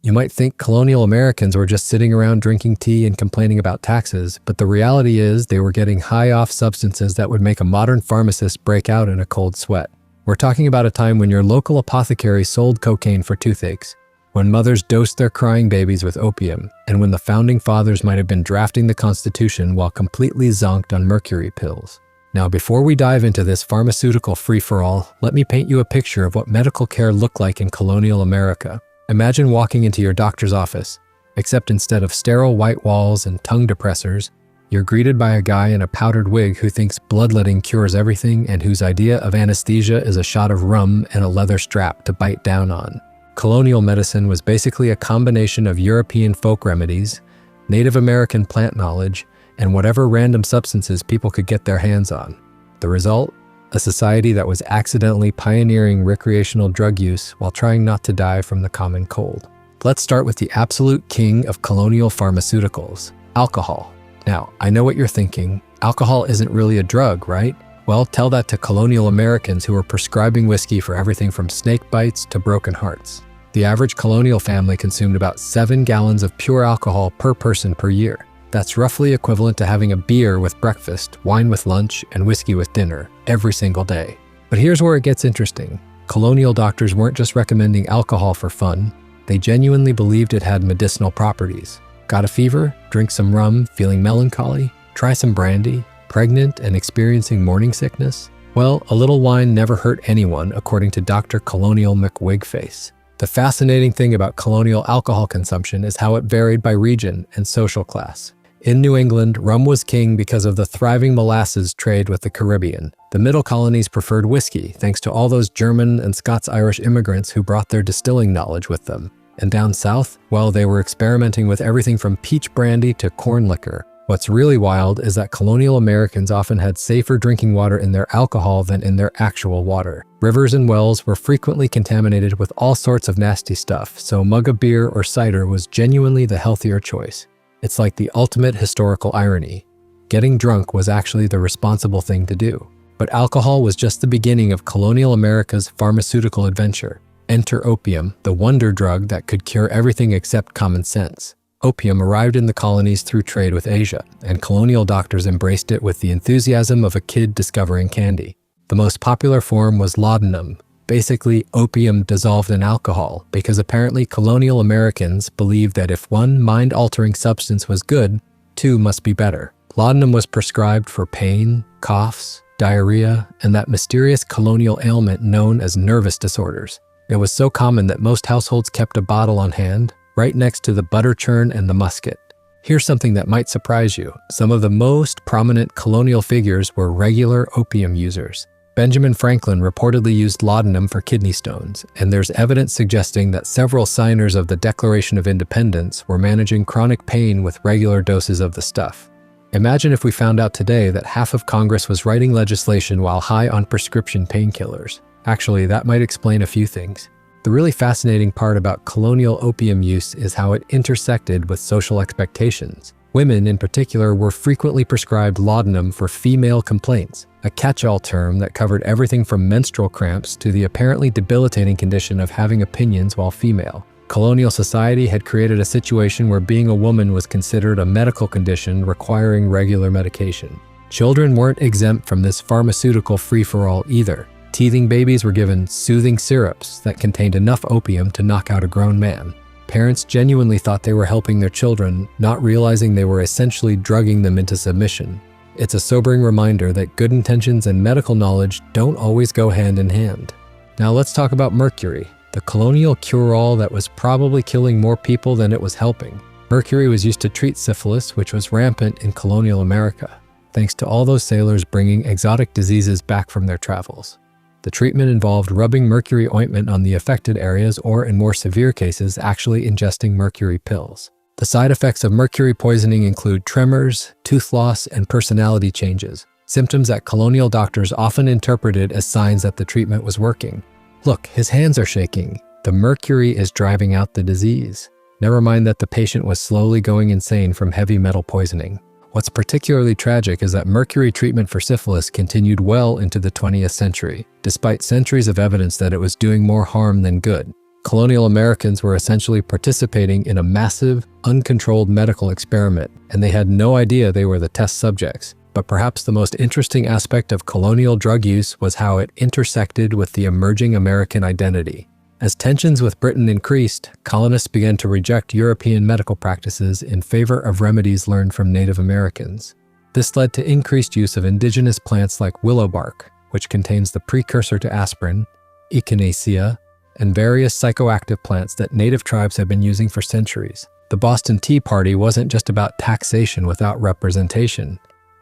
You might think colonial Americans were just sitting around drinking tea and complaining about taxes, but the reality is they were getting high off substances that would make a modern pharmacist break out in a cold sweat. We're talking about a time when your local apothecary sold cocaine for toothaches, when mothers dosed their crying babies with opium, and when the founding fathers might have been drafting the Constitution while completely zonked on mercury pills. Now, before we dive into this pharmaceutical free-for-all, let me paint you a picture of what medical care looked like in colonial America. Imagine walking into your doctor's office, except instead of sterile white walls and tongue depressors, you're greeted by a guy in a powdered wig who thinks bloodletting cures everything and whose idea of anesthesia is a shot of rum and a leather strap to bite down on. Colonial medicine was basically a combination of European folk remedies, Native American plant knowledge, and whatever random substances people could get their hands on. The result? A society that was accidentally pioneering recreational drug use while trying not to die from the common cold. Let's start with the absolute king of colonial pharmaceuticals, alcohol. Now, I know what you're thinking. Alcohol isn't really a drug, right? Well, tell that to colonial Americans who were prescribing whiskey for everything from snake bites to broken hearts. The average colonial family consumed about 7 gallons of pure alcohol per person per year. That's roughly equivalent to having a beer with breakfast, wine with lunch, and whiskey with dinner every single day. But here's where it gets interesting. Colonial doctors weren't just recommending alcohol for fun. They genuinely believed it had medicinal properties. Got a fever? Drink some rum, feeling melancholy? Try some brandy? Pregnant and experiencing morning sickness? Well, a little wine never hurt anyone, according to Dr. Colonial McWigface. The fascinating thing about colonial alcohol consumption is how it varied by region and social class. In New England, rum was king because of the thriving molasses trade with the Caribbean. The middle colonies preferred whiskey, thanks to all those German and Scots-Irish immigrants who brought their distilling knowledge with them. And down south, well, they were experimenting with everything from peach brandy to corn liquor. What's really wild is that colonial Americans often had safer drinking water in their alcohol than in their actual water. Rivers and wells were frequently contaminated with all sorts of nasty stuff, so a mug of beer or cider was genuinely the healthier choice. It's like the ultimate historical irony. Getting drunk was actually the responsible thing to do. But alcohol was just the beginning of colonial America's pharmaceutical adventure. Enter opium, the wonder drug that could cure everything except common sense. Opium arrived in the colonies through trade with Asia, and colonial doctors embraced it with the enthusiasm of a kid discovering candy. The most popular form was laudanum, basically opium dissolved in alcohol, because apparently colonial Americans believed that if one mind-altering substance was good, 2 must be better. Laudanum was prescribed for pain, coughs, diarrhea, and that mysterious colonial ailment known as nervous disorders. It was so common that most households kept a bottle on hand, right next to the butter churn and the musket. Here's something that might surprise you. Some of the most prominent colonial figures were regular opium users. Benjamin Franklin reportedly used laudanum for kidney stones, and there's evidence suggesting that several signers of the Declaration of Independence were managing chronic pain with regular doses of the stuff. Imagine if we found out today that half of Congress was writing legislation while high on prescription painkillers. Actually, that might explain a few things. The really fascinating part about colonial opium use is how it intersected with social expectations. Women, in particular, were frequently prescribed laudanum for female complaints, a catch-all term that covered everything from menstrual cramps to the apparently debilitating condition of having opinions while female. Colonial society had created a situation where being a woman was considered a medical condition requiring regular medication. Children weren't exempt from this pharmaceutical free-for-all either. Teething babies were given soothing syrups that contained enough opium to knock out a grown man. Parents genuinely thought they were helping their children, not realizing they were essentially drugging them into submission. It's a sobering reminder that good intentions and medical knowledge don't always go hand in hand. Now let's talk about mercury, the colonial cure-all that was probably killing more people than it was helping. Mercury was used to treat syphilis, which was rampant in colonial America, thanks to all those sailors bringing exotic diseases back from their travels. The treatment involved rubbing mercury ointment on the affected areas or, in more severe cases, actually ingesting mercury pills. The side effects of mercury poisoning include tremors, tooth loss, and personality changes, symptoms that colonial doctors often interpreted as signs that the treatment was working. Look, his hands are shaking. The mercury is driving out the disease. Never mind that the patient was slowly going insane from heavy metal poisoning. What's particularly tragic is that mercury treatment for syphilis continued well into the 20th century, despite centuries of evidence that it was doing more harm than good. Colonial Americans were essentially participating in a massive, uncontrolled medical experiment, and they had no idea they were the test subjects. But perhaps the most interesting aspect of colonial drug use was how it intersected with the emerging American identity. As tensions with Britain increased, colonists began to reject European medical practices in favor of remedies learned from Native Americans. This led to increased use of indigenous plants like willow bark, which contains the precursor to aspirin, echinacea, and various psychoactive plants that native tribes had been using for centuries. The Boston Tea Party wasn't just about taxation without representation.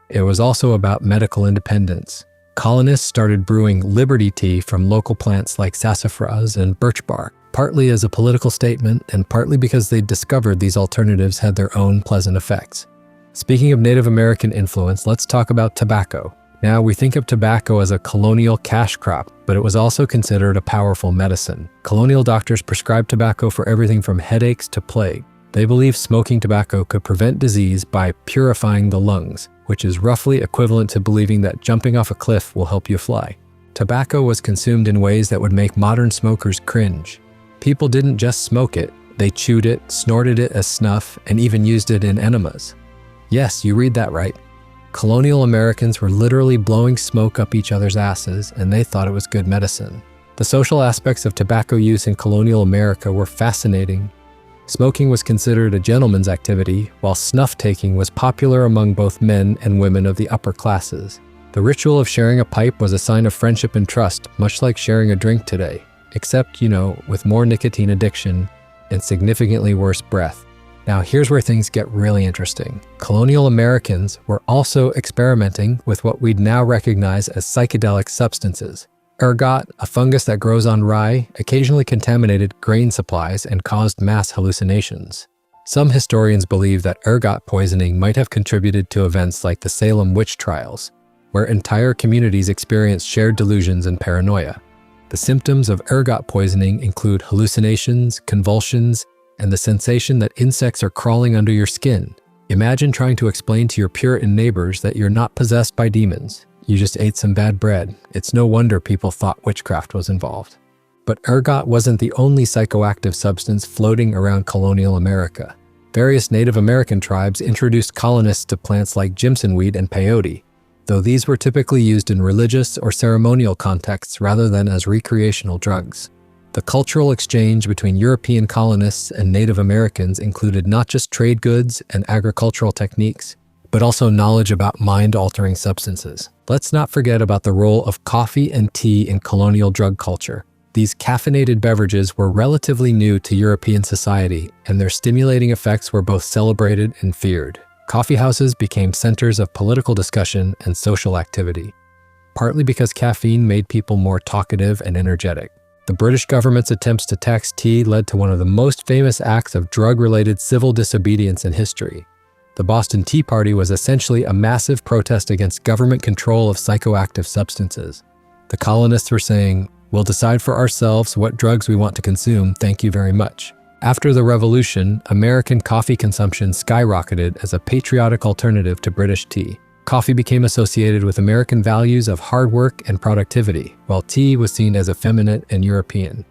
It was also about medical independence. Colonists started brewing Liberty tea from local plants like sassafras and birch bark, partly as a political statement and partly because they discovered these alternatives had their own pleasant effects. Speaking of Native American influence, let's talk about tobacco. Now, we think of tobacco as a colonial cash crop, but it was also considered a powerful medicine. Colonial doctors prescribed tobacco for everything from headaches to plague. They believed smoking tobacco could prevent disease by purifying the lungs, which is roughly equivalent to believing that jumping off a cliff will help you fly. Tobacco was consumed in ways that would make modern smokers cringe. People didn't just smoke it, they chewed it, snorted it as snuff, and even used it in enemas. Yes, you read that right. Colonial Americans were literally blowing smoke up each other's asses, and they thought it was good medicine. The social aspects of tobacco use in colonial America were fascinating. Smoking was considered a gentleman's activity, while snuff-taking was popular among both men and women of the upper classes. The ritual of sharing a pipe was a sign of friendship and trust, much like sharing a drink today, except, with more nicotine addiction and significantly worse breath. Now, here's where things get really interesting. Colonial Americans were also experimenting with what we'd now recognize as psychedelic substances. Ergot, a fungus that grows on rye, occasionally contaminated grain supplies and caused mass hallucinations. Some historians believe that ergot poisoning might have contributed to events like the Salem witch trials, where entire communities experienced shared delusions and paranoia. The symptoms of ergot poisoning include hallucinations, convulsions, and the sensation that insects are crawling under your skin. Imagine trying to explain to your Puritan neighbors that you're not possessed by demons. You just ate some bad bread. It's no wonder people thought witchcraft was involved. But ergot wasn't the only psychoactive substance floating around colonial America. Various Native American tribes introduced colonists to plants like jimsonweed and peyote, though these were typically used in religious or ceremonial contexts rather than as recreational drugs. The cultural exchange between European colonists and Native Americans included not just trade goods and agricultural techniques, but also knowledge about mind-altering substances. Let's not forget about the role of coffee and tea in colonial drug culture. These caffeinated beverages were relatively new to European society, and their stimulating effects were both celebrated and feared. Coffee houses became centers of political discussion and social activity, partly because caffeine made people more talkative and energetic. The British government's attempts to tax tea led to one of the most famous acts of drug-related civil disobedience in history. The Boston Tea Party was essentially a massive protest against government control of psychoactive substances. The colonists were saying, "We'll decide for ourselves what drugs we want to consume, thank you very much." After the Revolution, American coffee consumption skyrocketed as a patriotic alternative to British tea. Coffee became associated with American values of hard work and productivity, while tea was seen as effeminate and European.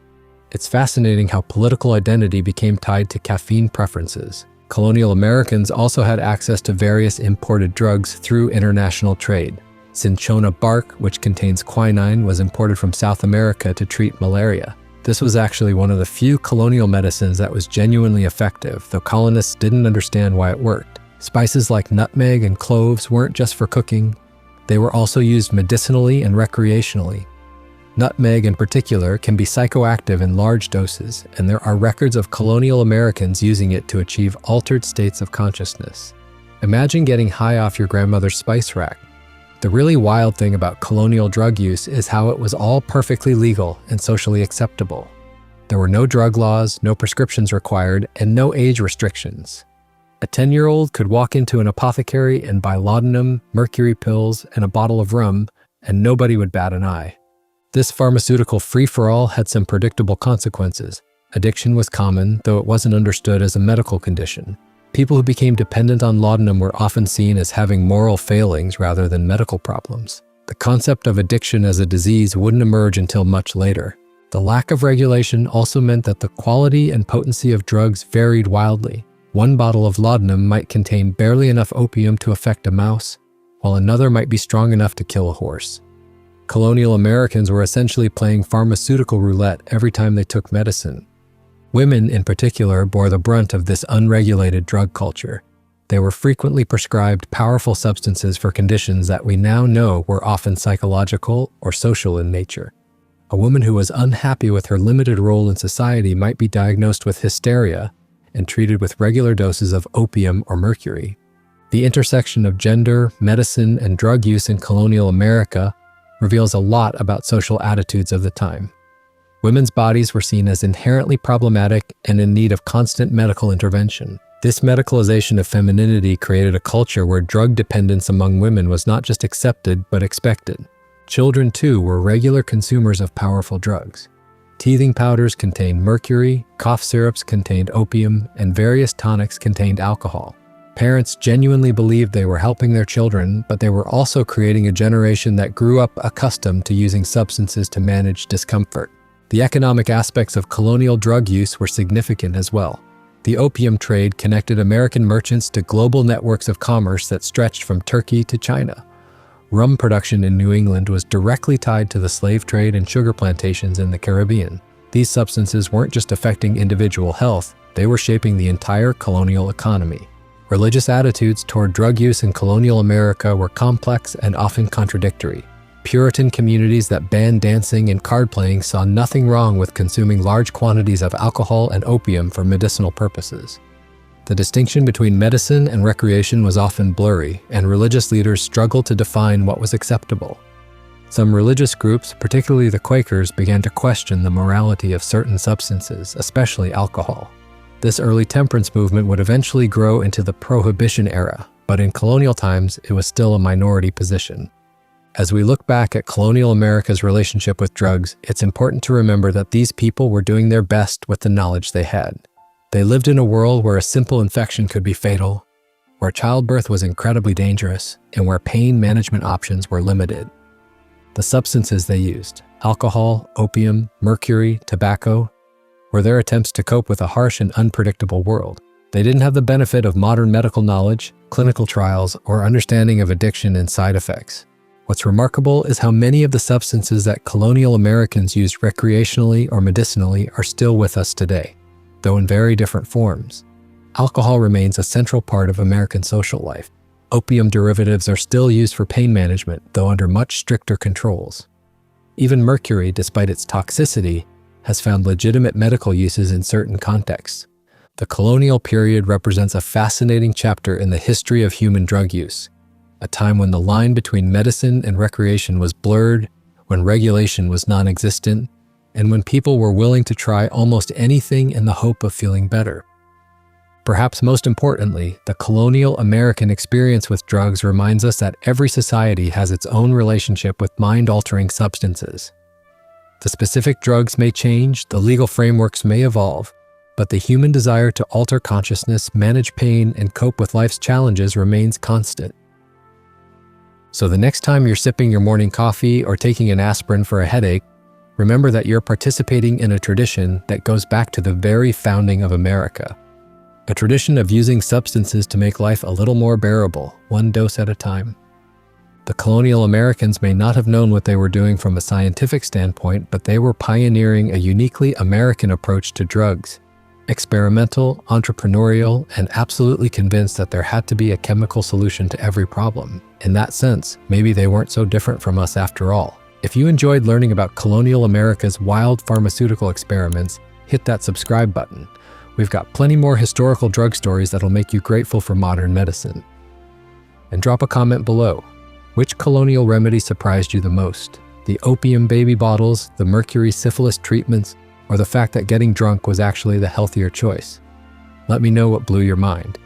It's fascinating how political identity became tied to caffeine preferences. Colonial Americans also had access to various imported drugs through international trade. Cinchona bark, which contains quinine, was imported from South America to treat malaria. This was actually one of the few colonial medicines that was genuinely effective, though colonists didn't understand why it worked. Spices like nutmeg and cloves weren't just for cooking, they were also used medicinally and recreationally. Nutmeg in particular can be psychoactive in large doses, and there are records of colonial Americans using it to achieve altered states of consciousness. Imagine getting high off your grandmother's spice rack. The really wild thing about colonial drug use is how it was all perfectly legal and socially acceptable. There were no drug laws, no prescriptions required, and no age restrictions. A 10-year-old could walk into an apothecary and buy laudanum, mercury pills, and a bottle of rum, and nobody would bat an eye. This pharmaceutical free-for-all had some predictable consequences. Addiction was common, though it wasn't understood as a medical condition. People who became dependent on laudanum were often seen as having moral failings rather than medical problems. The concept of addiction as a disease wouldn't emerge until much later. The lack of regulation also meant that the quality and potency of drugs varied wildly. One bottle of laudanum might contain barely enough opium to affect a mouse, while another might be strong enough to kill a horse. Colonial Americans were essentially playing pharmaceutical roulette every time they took medicine. Women, in particular, bore the brunt of this unregulated drug culture. They were frequently prescribed powerful substances for conditions that we now know were often psychological or social in nature. A woman who was unhappy with her limited role in society might be diagnosed with hysteria and treated with regular doses of opium or mercury. The intersection of gender, medicine, and drug use in colonial America reveals a lot about social attitudes of the time. Women's bodies were seen as inherently problematic and in need of constant medical intervention. This medicalization of femininity created a culture where drug dependence among women was not just accepted but expected. Children, too, were regular consumers of powerful drugs. Teething powders contained mercury, cough syrups contained opium, and various tonics contained alcohol. Parents genuinely believed they were helping their children, but they were also creating a generation that grew up accustomed to using substances to manage discomfort. The economic aspects of colonial drug use were significant as well. The opium trade connected American merchants to global networks of commerce that stretched from Turkey to China. Rum production in New England was directly tied to the slave trade and sugar plantations in the Caribbean. These substances weren't just affecting individual health, they were shaping the entire colonial economy. Religious attitudes toward drug use in colonial America were complex and often contradictory. Puritan communities that banned dancing and card playing saw nothing wrong with consuming large quantities of alcohol and opium for medicinal purposes. The distinction between medicine and recreation was often blurry, and religious leaders struggled to define what was acceptable. Some religious groups, particularly the Quakers, began to question the morality of certain substances, especially alcohol. This early temperance movement would eventually grow into the Prohibition era, but in colonial times, it was still a minority position. As we look back at colonial America's relationship with drugs, it's important to remember that these people were doing their best with the knowledge they had. They lived in a world where a simple infection could be fatal, where childbirth was incredibly dangerous, and where pain management options were limited. The substances they used, alcohol, opium, mercury, tobacco, were their attempts to cope with a harsh and unpredictable world. They didn't have the benefit of modern medical knowledge, clinical trials, or understanding of addiction and side effects. What's remarkable is how many of the substances that colonial Americans used recreationally or medicinally are still with us today, though in very different forms. Alcohol remains a central part of American social life. Opium derivatives are still used for pain management, though under much stricter controls. Even mercury, despite its toxicity, has found legitimate medical uses in certain contexts. The colonial period represents a fascinating chapter in the history of human drug use, a time when the line between medicine and recreation was blurred, when regulation was non-existent, and when people were willing to try almost anything in the hope of feeling better. Perhaps most importantly, the colonial American experience with drugs reminds us that every society has its own relationship with mind-altering substances. The specific drugs may change, the legal frameworks may evolve, but the human desire to alter consciousness, manage pain, and cope with life's challenges remains constant. So the next time you're sipping your morning coffee or taking an aspirin for a headache, remember that you're participating in a tradition that goes back to the very founding of America. A tradition of using substances to make life a little more bearable, one dose at a time. The colonial Americans may not have known what they were doing from a scientific standpoint, but they were pioneering a uniquely American approach to drugs. Experimental, entrepreneurial, and absolutely convinced that there had to be a chemical solution to every problem. In that sense, maybe they weren't so different from us after all. If you enjoyed learning about colonial America's wild pharmaceutical experiments, hit that subscribe button. We've got plenty more historical drug stories that'll make you grateful for modern medicine. And drop a comment below. Which colonial remedy surprised you the most? The opium baby bottles, the mercury syphilis treatments, or the fact that getting drunk was actually the healthier choice? Let me know what blew your mind.